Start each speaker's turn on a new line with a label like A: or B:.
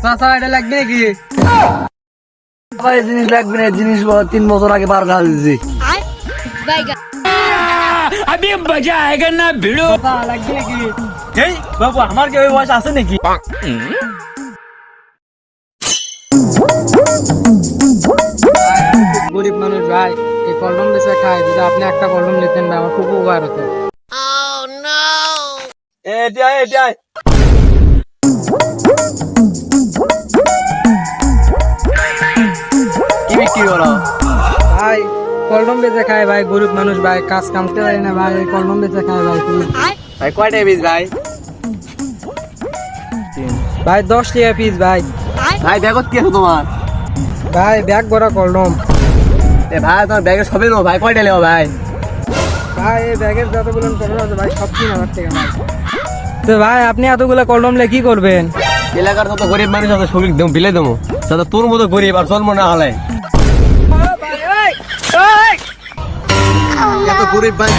A: চাচা এটা লাগবে নাকি?
B: ভাই জিনিস লাগবে না, জিনিস 3 বছর আগে বার করে দিয়েছি।
C: अभी मजा आएगा ना भिड़ो।
A: চাচা লাগবে নাকি? এই বাবু আমার কি ওই বয়স আছে নাকি? গরিব মানুষ ভাই, এই কলম বেচে খায়, যদি আপনি একটা কলম নিতেন ভাই আমার খুব উপকার হতো। এটাই
B: কি বিক্রি করো?
A: ভাই কলম বেচে খায় ভাই, গরিব মানুষ ভাই, কাজ কামতে পারি না ভাই, এই কলম বেচে খায় ভাই।
B: ভাই কয়টা পিস ভাই?
A: ভাই 10 টাকা পিস ভাই।
B: ভাই ব্যাগত কি আছে তোমার?
A: ভাই ব্যাগ ভরা কলম।
B: ভাই তোমার ব্যাগে সবই নেবো ভাই, কয়টা নেবো ভাই?
A: ভাই এই ব্যাগের যতগুলো কলম আছে ভাই সব 3000 টাকা ভাই। তো ভাই আপনি এতগুলো কলম নিয়ে কি করবেন?
B: এলাকার যত গরিব মানুষ আছে সবই বিলে দেবো, যাতে তোর মতো গরিব আর জন্ম না হলে। এত গরিব ভাই